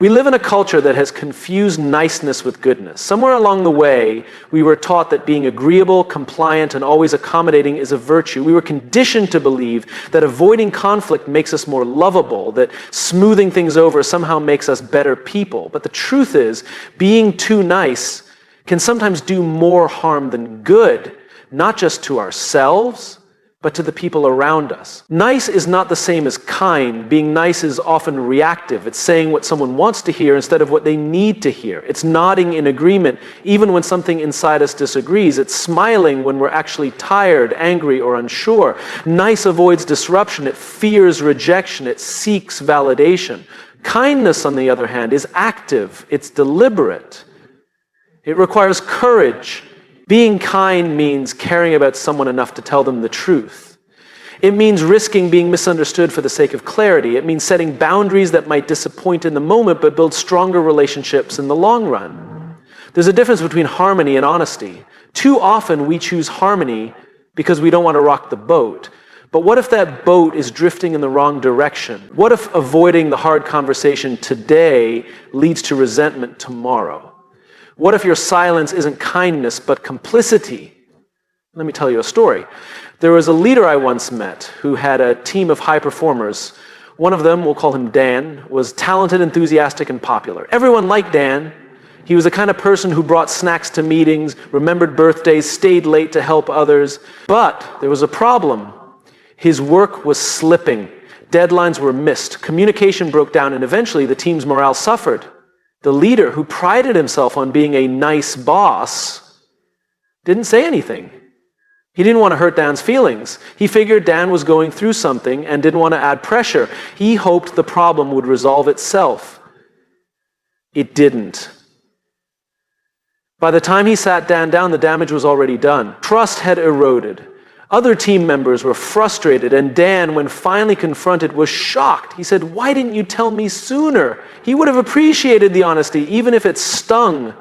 We live in a culture that has confused niceness with goodness. Somewhere along the way, we were taught that being agreeable, compliant, and always accommodating is a virtue. We were conditioned to believe that avoiding conflict makes us more lovable, that smoothing things over somehow makes us better people. But the truth is, being too nice can sometimes do more harm than good, not just to ourselves, but to the people around us. Nice is not the same as kind. Being nice is often reactive. It's saying what someone wants to hear instead of what they need to hear. It's nodding in agreement even when something inside us disagrees. It's smiling when we're actually tired, angry, or unsure. Nice avoids disruption. It fears rejection. It seeks validation. Kindness, on the other hand, is active. It's deliberate. It requires courage. Being kind means caring about someone enough to tell them the truth. It means risking being misunderstood for the sake of clarity. It means setting boundaries that might disappoint in the moment but build stronger relationships in the long run. There's a difference between harmony and honesty. Too often we choose harmony because we don't want to rock the boat. But what if that boat is drifting in the wrong direction? What if avoiding the hard conversation today leads to resentment tomorrow? What if your silence isn't kindness, but complicity? Let me tell you a story. There was a leader I once met who had a team of high performers. One of them, we'll call him Dan, was talented, enthusiastic, and popular. Everyone liked Dan. He was the kind of person who brought snacks to meetings, remembered birthdays, stayed late to help others. But there was a problem. His work was slipping. Deadlines were missed. Communication broke down, and eventually the team's morale suffered. The leader, who prided himself on being a nice boss, didn't say anything. He didn't want to hurt Dan's feelings. He figured Dan was going through something and didn't want to add pressure. He hoped the problem would resolve itself. It didn't. By the time he sat Dan down, the damage was already done. Trust had eroded. Other team members were frustrated, and Dan, when finally confronted, was shocked. He said, "Why didn't you tell me sooner?" He would have appreciated the honesty, even if it stung.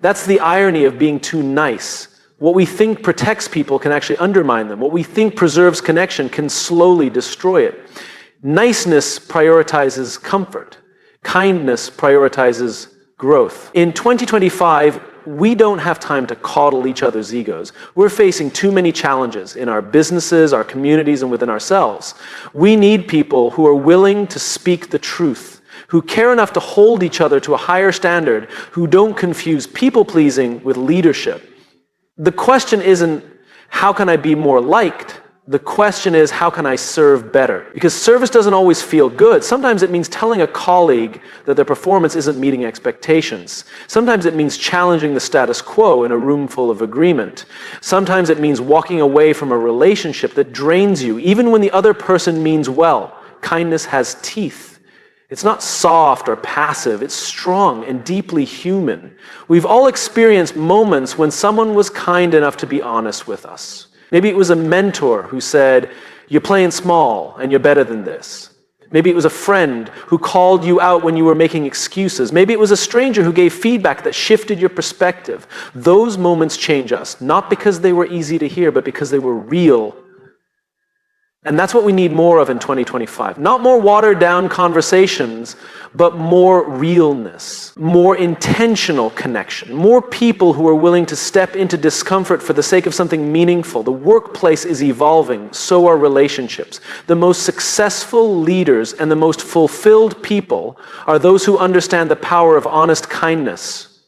That's the irony of being too nice. What we think protects people can actually undermine them. What we think preserves connection can slowly destroy it. Niceness prioritizes comfort. Kindness prioritizes growth. In 2025, we don't have time to coddle each other's egos. We're facing too many challenges in our businesses, our communities, and within ourselves. We need people who are willing to speak the truth, who care enough to hold each other to a higher standard, who don't confuse people-pleasing with leadership. The question isn't, how can I be more liked? The question is, how can I serve better? Because service doesn't always feel good. Sometimes it means telling a colleague that their performance isn't meeting expectations. Sometimes it means challenging the status quo in a room full of agreement. Sometimes it means walking away from a relationship that drains you, even when the other person means well. Kindness has teeth. It's not soft or passive. It's strong and deeply human. We've all experienced moments when someone was kind enough to be honest with us. Maybe it was a mentor who said, "You're playing small and you're better than this." Maybe it was a friend who called you out when you were making excuses. Maybe it was a stranger who gave feedback that shifted your perspective. Those moments change us, not because they were easy to hear, but because they were real. And that's what we need more of in 2025. Not more watered down conversations, but more realness, more intentional connection, more people who are willing to step into discomfort for the sake of something meaningful. The workplace is evolving, so are relationships. The most successful leaders and the most fulfilled people are those who understand the power of honest kindness.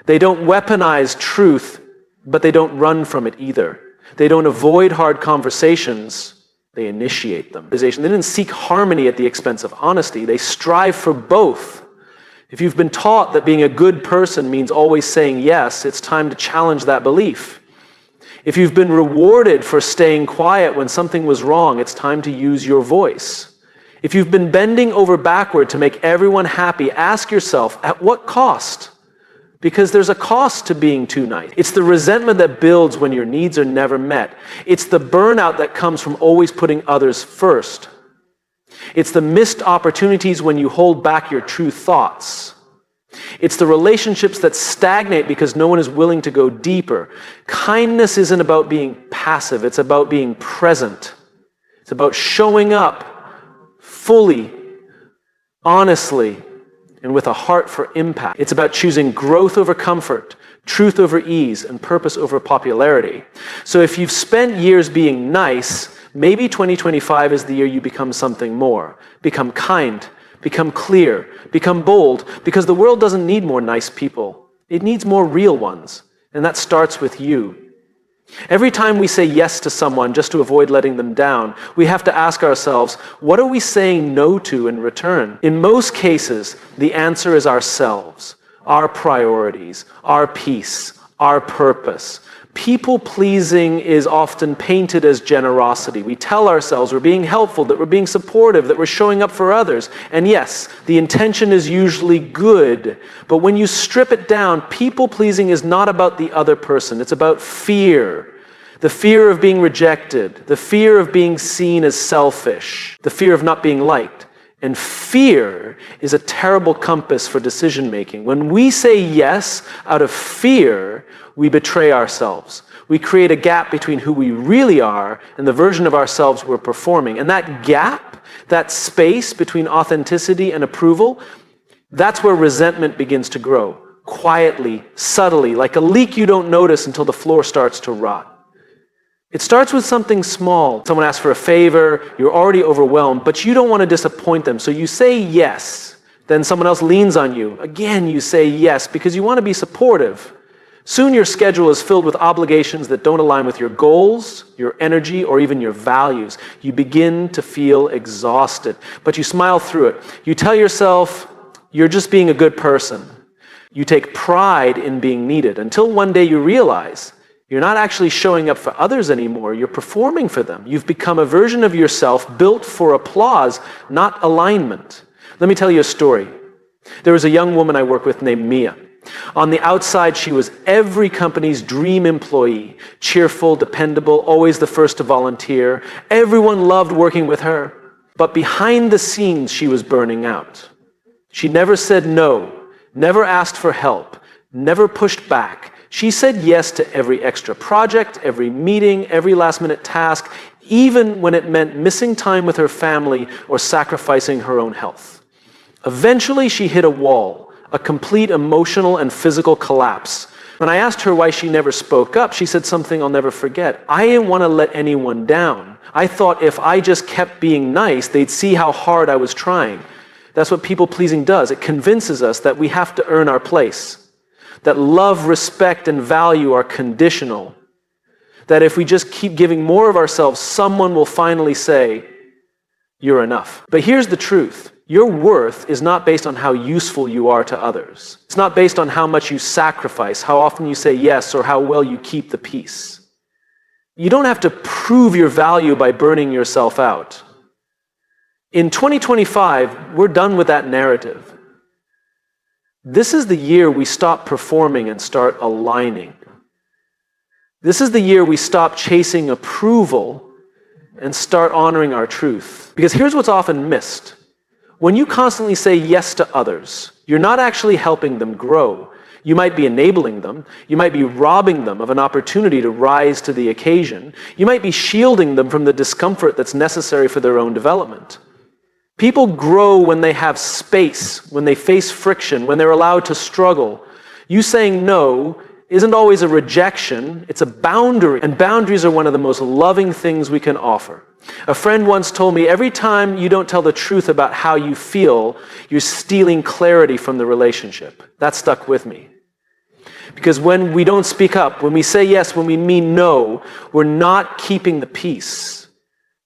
They don't weaponize truth, but they don't run from it either. They don't avoid hard conversations, they initiate them. They didn't seek harmony at the expense of honesty, they strive for both. If you've been taught that being a good person means always saying yes, it's time to challenge that belief. If you've been rewarded for staying quiet when something was wrong, it's time to use your voice. If you've been bending over backward to make everyone happy, ask yourself, at what cost? Because there's a cost to being too nice. It's the resentment that builds when your needs are never met. It's the burnout that comes from always putting others first. It's the missed opportunities when you hold back your true thoughts. It's the relationships that stagnate because no one is willing to go deeper. Kindness isn't about being passive, it's about being present. It's about showing up fully, honestly, and with a heart for impact. It's about choosing growth over comfort, truth over ease, and purpose over popularity. So if you've spent years being nice, maybe 2025 is the year you become something more. Become kind, become clear, become bold, because the world doesn't need more nice people. It needs more real ones, and that starts with you. Every time we say yes to someone just to avoid letting them down, we have to ask ourselves, what are we saying no to in return? In most cases, the answer is ourselves, our priorities, our peace, our purpose. People-pleasing is often painted as generosity. We tell ourselves we're being helpful, that we're being supportive, that we're showing up for others. And yes, the intention is usually good. But when you strip it down, people-pleasing is not about the other person. It's about fear. The fear of being rejected, the fear of being seen as selfish, the fear of not being liked. And fear is a terrible compass for decision-making. When we say yes out of fear, we betray ourselves. We create a gap between who we really are and the version of ourselves we're performing. And that gap, that space between authenticity and approval, that's where resentment begins to grow. Quietly, subtly, like a leak you don't notice until the floor starts to rot. It starts with something small. Someone asks for a favor, you're already overwhelmed, but you don't want to disappoint them. So you say yes. Then someone else leans on you. Again, you say yes because you want to be supportive. Soon your schedule is filled with obligations that don't align with your goals, your energy, or even your values. You begin to feel exhausted, but you smile through it. You tell yourself, you're just being a good person. You take pride in being needed until one day you realize you're not actually showing up for others anymore. You're performing for them. You've become a version of yourself built for applause, not alignment. Let me tell you a story. There was a young woman I work with named Mia. On the outside, she was every company's dream employee. Cheerful, dependable, always the first to volunteer. Everyone loved working with her. But behind the scenes, she was burning out. She never said no, never asked for help, never pushed back. She said yes to every extra project, every meeting, every last-minute task, even when it meant missing time with her family or sacrificing her own health. Eventually, she hit a wall, a complete emotional and physical collapse. When I asked her why she never spoke up, she said something I'll never forget. I didn't want to let anyone down. I thought if I just kept being nice, they'd see how hard I was trying. That's what people-pleasing does. It convinces us that we have to earn our place. That love, respect, and value are conditional. That if we just keep giving more of ourselves, someone will finally say, you're enough. But here's the truth. Your worth is not based on how useful you are to others. It's not based on how much you sacrifice, how often you say yes, or how well you keep the peace. You don't have to prove your value by burning yourself out. In 2025, we're done with that narrative. This is the year we stop performing and start aligning. This is the year we stop chasing approval and start honoring our truth. Because here's what's often missed. When you constantly say yes to others, you're not actually helping them grow. You might be enabling them. You might be robbing them of an opportunity to rise to the occasion. You might be shielding them from the discomfort that's necessary for their own development. People grow when they have space, when they face friction, when they're allowed to struggle. You saying no isn't always a rejection, it's a boundary. And boundaries are one of the most loving things we can offer. A friend once told me, every time you don't tell the truth about how you feel, you're stealing clarity from the relationship. That stuck with me. Because when we don't speak up, when we say yes, when we mean no, we're not keeping the peace.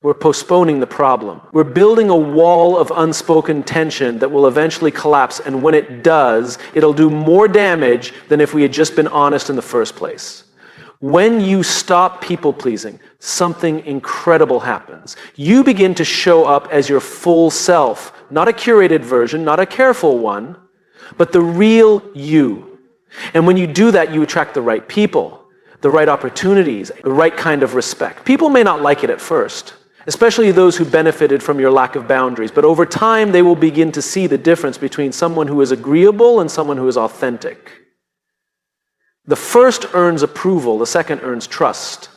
We're postponing the problem. We're building a wall of unspoken tension that will eventually collapse, and when it does, it'll do more damage than if we had just been honest in the first place. When you stop people-pleasing, something incredible happens. You begin to show up as your full self, not a curated version, not a careful one, but the real you. And when you do that, you attract the right people, the right opportunities, the right kind of respect. People may not like it at first, especially those who benefited from your lack of boundaries. But over time, they will begin to see the difference between someone who is agreeable and someone who is authentic. The first earns approval, the second earns trust.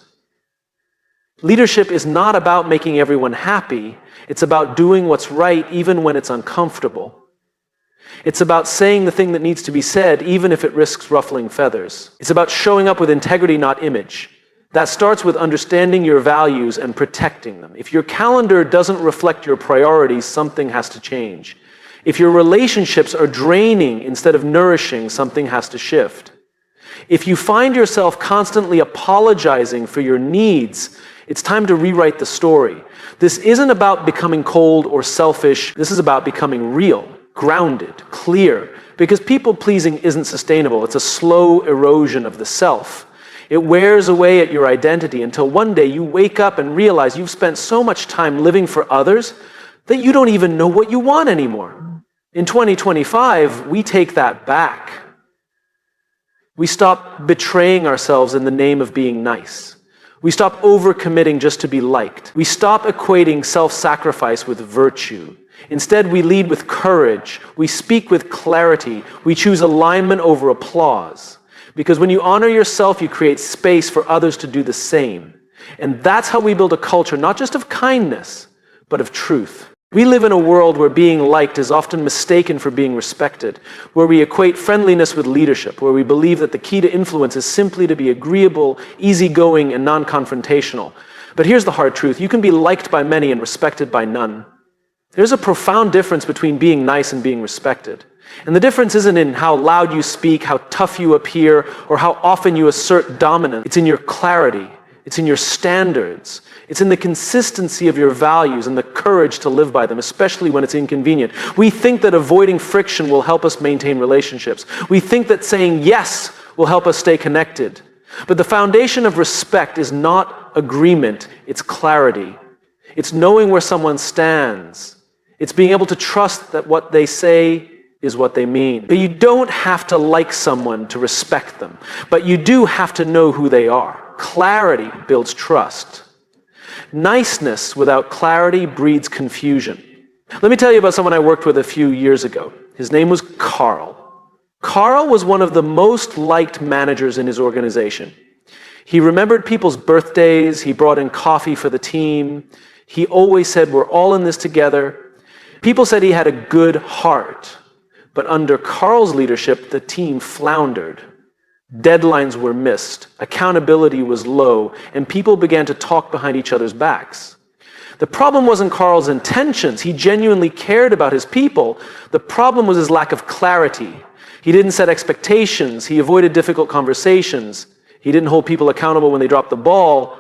Leadership is not about making everyone happy. It's about doing what's right even when it's uncomfortable. It's about saying the thing that needs to be said, even if it risks ruffling feathers. It's about showing up with integrity, not image. That starts with understanding your values and protecting them. If your calendar doesn't reflect your priorities, something has to change. If your relationships are draining instead of nourishing, something has to shift. If you find yourself constantly apologizing for your needs, it's time to rewrite the story. This isn't about becoming cold or selfish. This is about becoming real, grounded, clear, because people-pleasing isn't sustainable. It's a slow erosion of the self. It wears away at your identity until one day you wake up and realize you've spent so much time living for others that you don't even know what you want anymore. In 2025, we take that back. We stop betraying ourselves in the name of being nice. We stop overcommitting just to be liked. We stop equating self-sacrifice with virtue. Instead, we lead with courage. We speak with clarity. We choose alignment over applause. Because when you honor yourself, you create space for others to do the same. And that's how we build a culture, not just of kindness, but of truth. We live in a world where being liked is often mistaken for being respected, where we equate friendliness with leadership, where we believe that the key to influence is simply to be agreeable, easygoing, and non-confrontational. But here's the hard truth. You can be liked by many and respected by none. There's a profound difference between being nice and being respected. And the difference isn't in how loud you speak, how tough you appear, or how often you assert dominance. It's in your clarity. It's in your standards. It's in the consistency of your values and the courage to live by them, especially when it's inconvenient. We think that avoiding friction will help us maintain relationships. We think that saying yes will help us stay connected. But the foundation of respect is not agreement, it's clarity. It's knowing where someone stands. It's being able to trust that what they say is what they mean. But you don't have to like someone to respect them, but you do have to know who they are. Clarity builds trust. Niceness without clarity breeds confusion. Let me tell you about someone I worked with a few years ago. His name was Carl. Carl was one of the most liked managers in his organization. He remembered people's birthdays. He brought in coffee for the team. He always said, "We're all in this together." People said he had a good heart. But under Carl's leadership, the team floundered. Deadlines were missed, accountability was low, and people began to talk behind each other's backs. The problem wasn't Carl's intentions. He genuinely cared about his people. The problem was his lack of clarity. He didn't set expectations. He avoided difficult conversations. He didn't hold people accountable when they dropped the ball,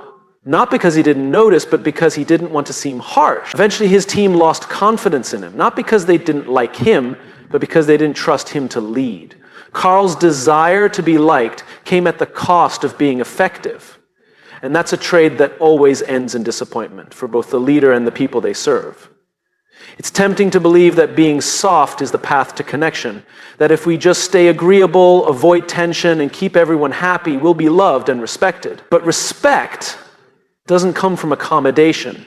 not because he didn't notice, but because he didn't want to seem harsh. Eventually, his team lost confidence in him, not because they didn't like him, but because they didn't trust him to lead. Carl's desire to be liked came at the cost of being effective. And that's a trade that always ends in disappointment for both the leader and the people they serve. It's tempting to believe that being soft is the path to connection, that if we just stay agreeable, avoid tension, and keep everyone happy, we'll be loved and respected. But respect doesn't come from accommodation.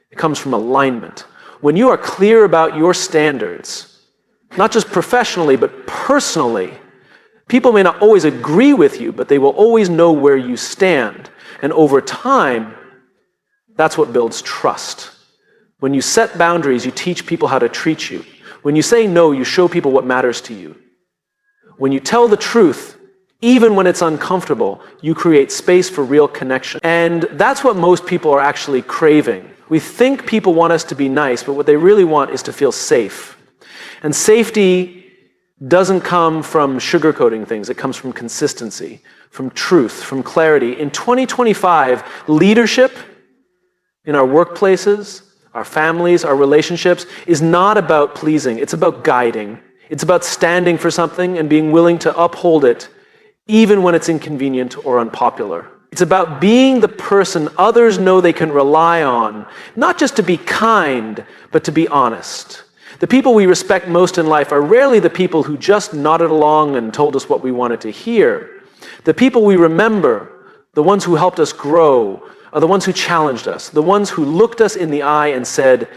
It comes from alignment. When you are clear about your standards, not just professionally, but personally, people may not always agree with you, but they will always know where you stand. And over time, that's what builds trust. When you set boundaries, you teach people how to treat you. When you say no, you show people what matters to you. When you tell the truth, even when it's uncomfortable, you create space for real connection. And that's what most people are actually craving. We think people want us to be nice, but what they really want is to feel safe. And safety doesn't come from sugarcoating things. It comes from consistency, from truth, from clarity. In 2025, leadership in our workplaces, our families, our relationships is not about pleasing. It's about guiding. It's about standing for something and being willing to uphold it, even when it's inconvenient or unpopular. It's about being the person others know they can rely on, not just to be kind, but to be honest. The people we respect most in life are rarely the people who just nodded along and told us what we wanted to hear. The people we remember, the ones who helped us grow, are the ones who challenged us, the ones who looked us in the eye and said,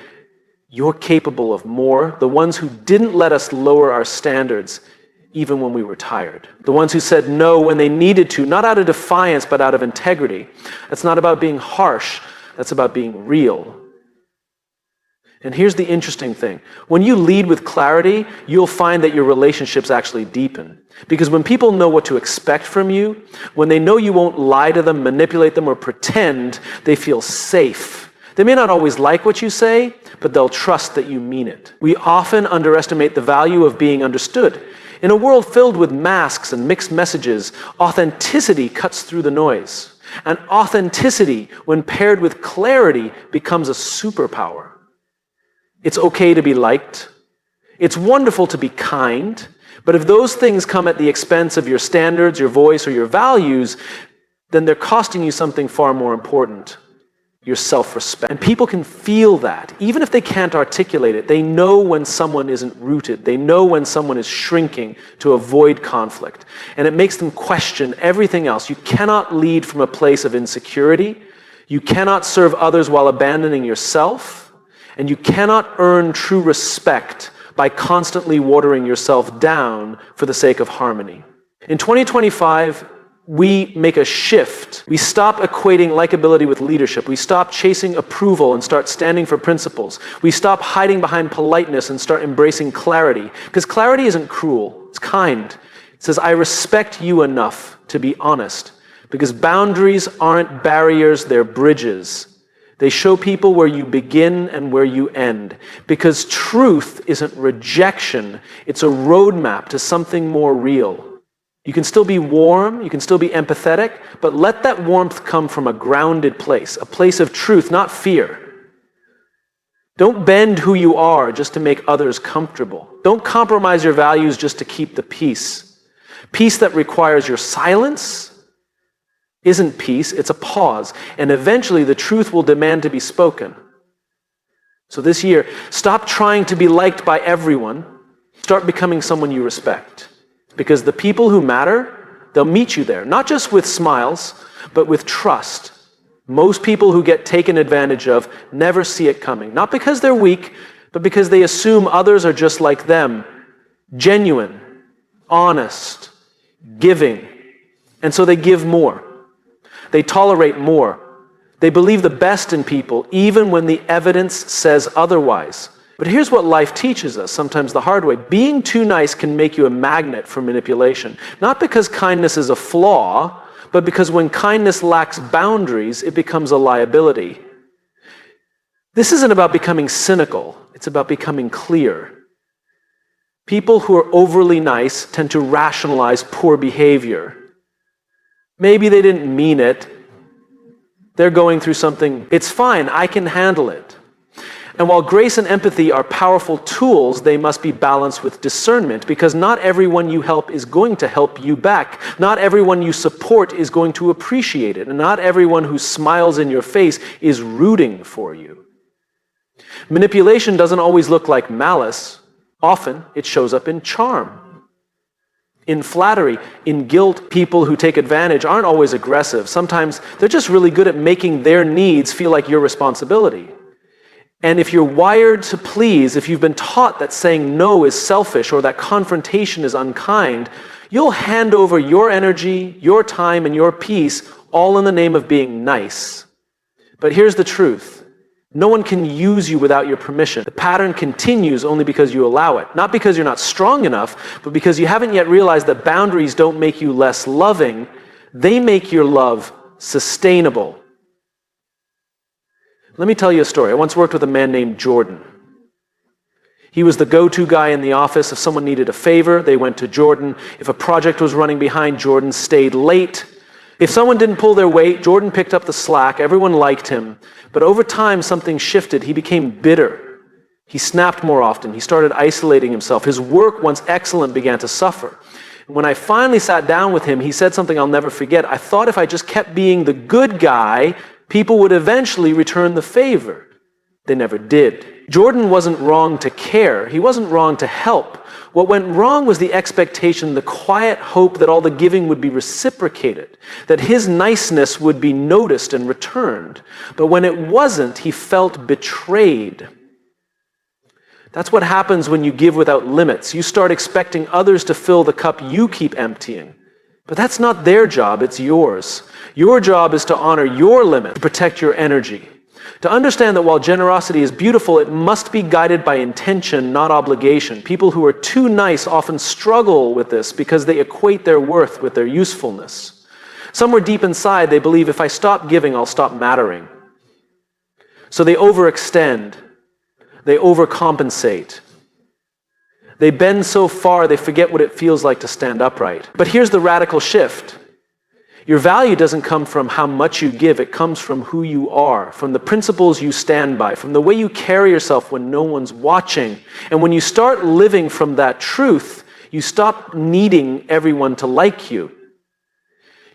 "You're capable of more," the ones who didn't let us lower our standards even when we were tired, the ones who said no when they needed to, not out of defiance, but out of integrity. That's not about being harsh, that's about being real. And here's the interesting thing. When you lead with clarity, you'll find that your relationships actually deepen. Because when people know what to expect from you, when they know you won't lie to them, manipulate them, or pretend, they feel safe. They may not always like what you say, but they'll trust that you mean it. We often underestimate the value of being understood. In a world filled with masks and mixed messages, authenticity cuts through the noise. And authenticity, when paired with clarity, becomes a superpower. It's okay to be liked. It's wonderful to be kind. But if those things come at the expense of your standards, your voice, or your values, then they're costing you something far more important, your self-respect. And people can feel that. Even if they can't articulate it, they know when someone isn't rooted. They know when someone is shrinking to avoid conflict. And it makes them question everything else. You cannot lead from a place of insecurity. You cannot serve others while abandoning yourself. And you cannot earn true respect by constantly watering yourself down for the sake of harmony. In 2025, we make a shift. We stop equating likability with leadership. We stop chasing approval and start standing for principles. We stop hiding behind politeness and start embracing clarity. Because clarity isn't cruel, it's kind. It says, I respect you enough to be honest. Because boundaries aren't barriers, they're bridges. They show people where you begin and where you end. Because truth isn't rejection, it's a roadmap to something more real. You can still be warm, you can still be empathetic, but let that warmth come from a grounded place, a place of truth, not fear. Don't bend who you are just to make others comfortable. Don't compromise your values just to keep the peace. Peace that requires your silence isn't peace, it's a pause. And eventually the truth will demand to be spoken. So this year, stop trying to be liked by everyone. Start becoming someone you respect. Because the people who matter, they'll meet you there. Not just with smiles, but with trust. Most people who get taken advantage of never see it coming. Not because they're weak, but because they assume others are just like them. Genuine, honest, giving. And so they give more. They tolerate more. They believe the best in people, even when the evidence says otherwise. But here's what life teaches us, sometimes the hard way. Being too nice can make you a magnet for manipulation. Not because kindness is a flaw, but because when kindness lacks boundaries, it becomes a liability. This isn't about becoming cynical. It's about becoming clear. People who are overly nice tend to rationalize poor behavior. Maybe they didn't mean it. They're going through something. It's fine, I can handle it. And while grace and empathy are powerful tools, they must be balanced with discernment, because not everyone you help is going to help you back. Not everyone you support is going to appreciate it. And not everyone who smiles in your face is rooting for you. Manipulation doesn't always look like malice. Often it shows up in charm, in flattery, in guilt. People who take advantage aren't always aggressive. Sometimes they're just really good at making their needs feel like your responsibility. And if you're wired to please, if you've been taught that saying no is selfish or that confrontation is unkind, you'll hand over your energy, your time, and your peace all in the name of being nice. But here's the truth. No one can use you without your permission. The pattern continues only because you allow it. Not because you're not strong enough, but because you haven't yet realized that boundaries don't make you less loving. They make your love sustainable. Let me tell you a story. I once worked with a man named Jordan. He was the go-to guy in the office. If someone needed a favor, they went to Jordan. If a project was running behind, Jordan stayed late. If someone didn't pull their weight, Jordan picked up the slack. Everyone liked him. But over time, something shifted. He became bitter. He snapped more often. He started isolating himself. His work, once excellent, began to suffer. When I finally sat down with him, he said something I'll never forget. I thought if I just kept being the good guy, people would eventually return the favor. They never did. Jordan wasn't wrong to care. He wasn't wrong to help. What went wrong was the expectation, the quiet hope that all the giving would be reciprocated, that his niceness would be noticed and returned. But when it wasn't, he felt betrayed. That's what happens when you give without limits. You start expecting others to fill the cup you keep emptying. But that's not their job, it's yours. Your job is to honor your limit, to protect your energy. To understand that while generosity is beautiful, it must be guided by intention, not obligation. People who are too nice often struggle with this because they equate their worth with their usefulness. Somewhere deep inside, they believe if I stop giving, I'll stop mattering. So they overextend. They overcompensate. They bend so far, they forget what it feels like to stand upright. But here's the radical shift. Your value doesn't come from how much you give, it comes from who you are, from the principles you stand by, from the way you carry yourself when no one's watching. And when you start living from that truth, you stop needing everyone to like you.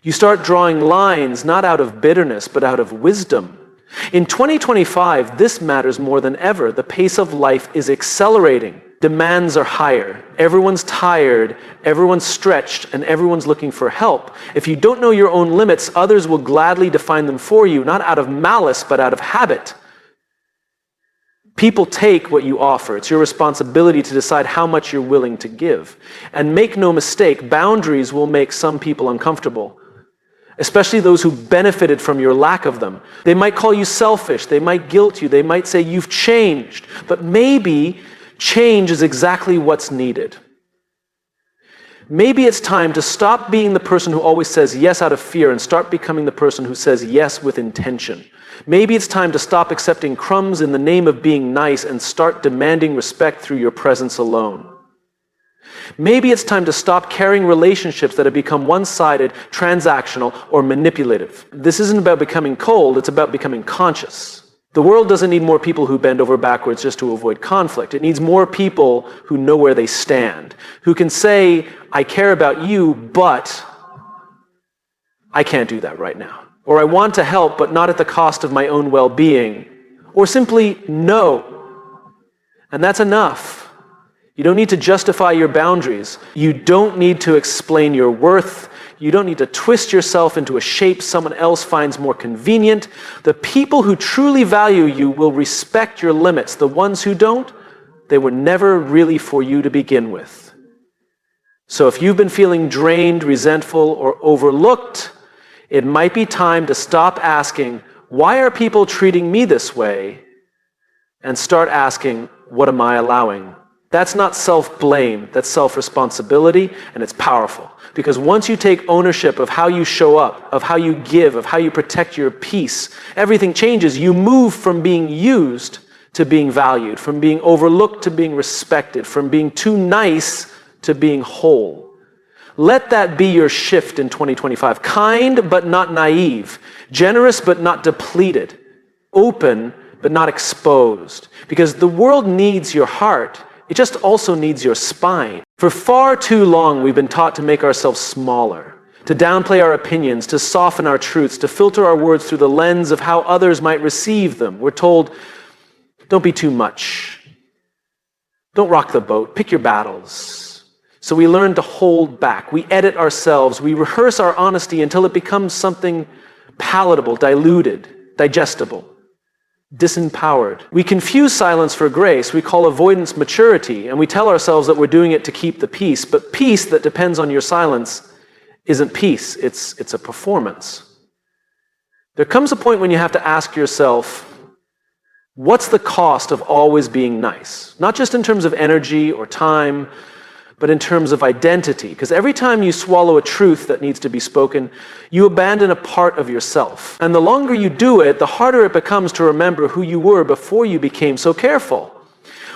You start drawing lines not out of bitterness, but out of wisdom. In 2025, this matters more than ever. The pace of life is accelerating. Demands are higher. Everyone's tired, everyone's stretched, and everyone's looking for help. If you don't know your own limits, others will gladly define them for you, not out of malice, but out of habit. People take what you offer. It's your responsibility to decide how much you're willing to give. And make no mistake, boundaries will make some people uncomfortable, especially those who benefited from your lack of them. They might call you selfish. They might guilt you. They might say you've changed. But maybe change is exactly what's needed. Maybe it's time to stop being the person who always says yes out of fear and start becoming the person who says yes with intention. Maybe it's time to stop accepting crumbs in the name of being nice and start demanding respect through your presence alone. Maybe it's time to stop carrying relationships that have become one-sided, transactional, or manipulative. This isn't about becoming cold, it's about becoming conscious. The world doesn't need more people who bend over backwards just to avoid conflict. It needs more people who know where they stand, who can say, I care about you, but I can't do that right now. Or I want to help, but not at the cost of my own well-being. Or simply, no. And that's enough. You don't need to justify your boundaries. You don't need to explain your worth. You don't need to twist yourself into a shape someone else finds more convenient. The people who truly value you will respect your limits. The ones who don't, they were never really for you to begin with. So if you've been feeling drained, resentful, or overlooked, it might be time to stop asking, why are people treating me this way? And start asking, what am I allowing? That's not self-blame, that's self-responsibility, and it's powerful. Because once you take ownership of how you show up, of how you give, of how you protect your peace, everything changes. You move from being used to being valued, from being overlooked to being respected, from being too nice to being whole. Let that be your shift in 2025. Kind but not naive, generous but not depleted, open but not exposed. Because the world needs your heart. It just also needs your spine. For far too long, we've been taught to make ourselves smaller, to downplay our opinions, to soften our truths, to filter our words through the lens of how others might receive them. We're told, don't be too much. Don't rock the boat. Pick your battles. So we learn to hold back. We edit ourselves. We rehearse our honesty until it becomes something palatable, diluted, digestible. Disempowered. We confuse silence for grace. We call avoidance maturity, and we tell ourselves that we're doing it to keep the peace. But peace that depends on your silence isn't peace. It's a performance. There comes a point when you have to ask yourself, what's the cost of always being nice? Not just in terms of energy or time, but in terms of identity. Because every time you swallow a truth that needs to be spoken, you abandon a part of yourself. And the longer you do it, the harder it becomes to remember who you were before you became so careful.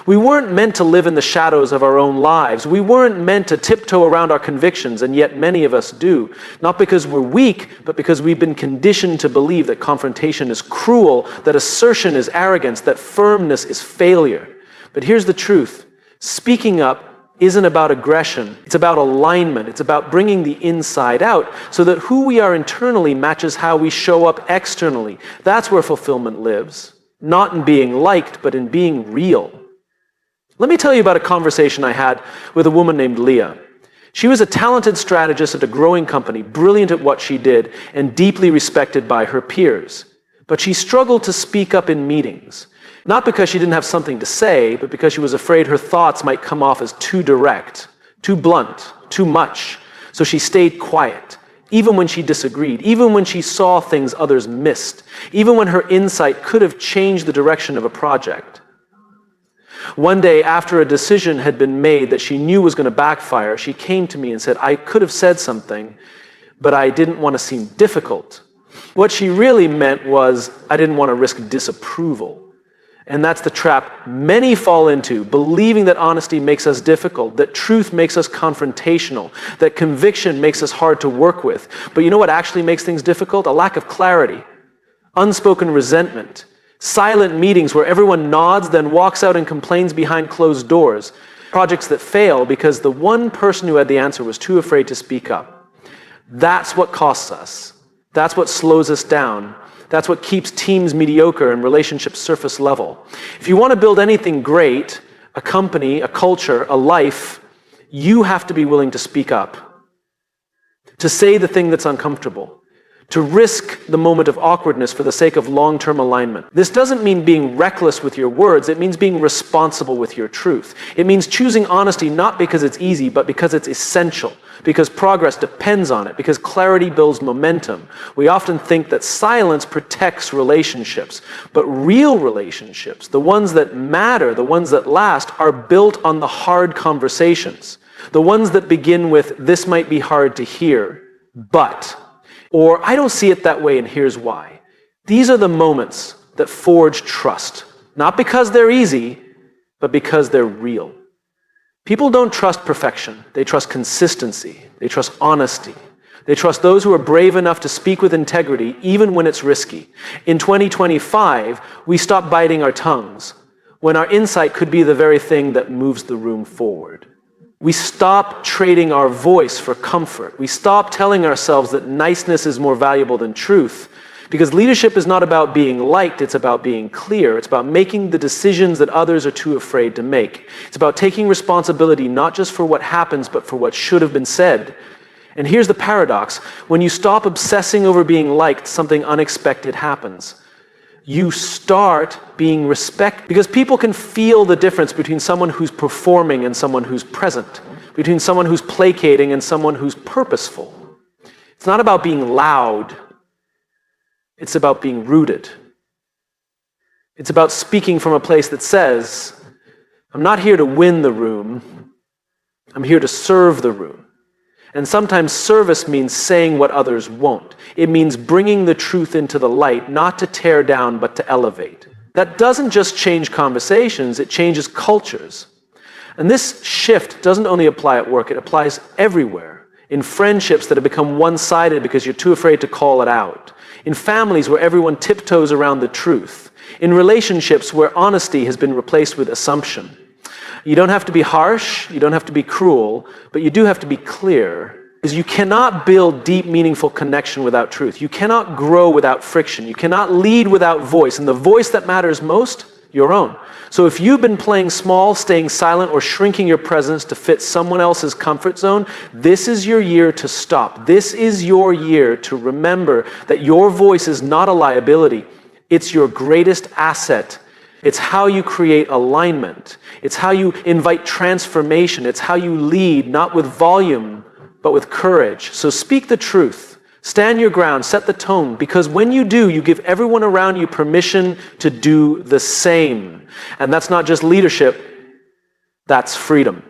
We weren't meant to live in the shadows of our own lives. We weren't meant to tiptoe around our convictions, and yet many of us do. Not because we're weak, but because we've been conditioned to believe that confrontation is cruel, that assertion is arrogance, that firmness is failure. But here's the truth. Speaking up isn't about aggression. It's about alignment. It's about bringing the inside out so that who we are internally matches how we show up externally. That's where fulfillment lives. Not in being liked, but in being real. Let me tell you about a conversation I had with a woman named Leah. She was a talented strategist at a growing company, brilliant at what she did, and deeply respected by her peers. But she struggled to speak up in meetings. Not because she didn't have something to say, but because she was afraid her thoughts might come off as too direct, too blunt, too much. So she stayed quiet, even when she disagreed, even when she saw things others missed, even when her insight could have changed the direction of a project. One day, after a decision had been made that she knew was going to backfire, she came to me and said, "I could have said something, but I didn't want to seem difficult." What she really meant was, I didn't want to risk disapproval. And that's the trap many fall into, believing that honesty makes us difficult, that truth makes us confrontational, that conviction makes us hard to work with. But you know what actually makes things difficult? A lack of clarity, unspoken resentment, silent meetings where everyone nods, then walks out and complains behind closed doors, projects that fail because the one person who had the answer was too afraid to speak up. That's what costs us. That's what slows us down. That's what keeps teams mediocre and relationships surface level. If you want to build anything great, a company, a culture, a life, you have to be willing to speak up, to say the thing that's uncomfortable, to risk the moment of awkwardness for the sake of long-term alignment. This doesn't mean being reckless with your words. It means being responsible with your truth. It means choosing honesty not because it's easy, but because it's essential, because progress depends on it, because clarity builds momentum. We often think that silence protects relationships, but real relationships, the ones that matter, the ones that last, are built on the hard conversations, the ones that begin with, "This might be hard to hear, but..." Or, "I don't see it that way, and here's why." These are the moments that forge trust, not because they're easy, but because they're real. People don't trust perfection. They trust consistency. They trust honesty. They trust those who are brave enough to speak with integrity, even when it's risky. In 2025, we stop biting our tongues when our insight could be the very thing that moves the room forward. We stop trading our voice for comfort. We stop telling ourselves that niceness is more valuable than truth. Because leadership is not about being liked, it's about being clear. It's about making the decisions that others are too afraid to make. It's about taking responsibility not just for what happens, but for what should have been said. And here's the paradox. When you stop obsessing over being liked, something unexpected happens. You start being respected, because people can feel the difference between someone who's performing and someone who's present, between someone who's placating and someone who's purposeful. It's not about being loud. It's about being rooted. It's about speaking from a place that says, "I'm not here to win the room. I'm here to serve the room." And sometimes service means saying what others won't. It means bringing the truth into the light, not to tear down, but to elevate. That doesn't just change conversations, it changes cultures. And this shift doesn't only apply at work, it applies everywhere. In friendships that have become one-sided because you're too afraid to call it out. In families where everyone tiptoes around the truth. In relationships where honesty has been replaced with assumption. You don't have to be harsh, you don't have to be cruel, but you do have to be clear. Because you cannot build deep, meaningful connection without truth. You cannot grow without friction. You cannot lead without voice. And the voice that matters most, your own. So if you've been playing small, staying silent, or shrinking your presence to fit someone else's comfort zone, this is your year to stop. This is your year to remember that your voice is not a liability. It's your greatest asset. It's how you create alignment. It's how you invite transformation. It's how you lead, not with volume, but with courage. So speak the truth. Stand your ground, set the tone, because when you do, you give everyone around you permission to do the same. And that's not just leadership, that's freedom.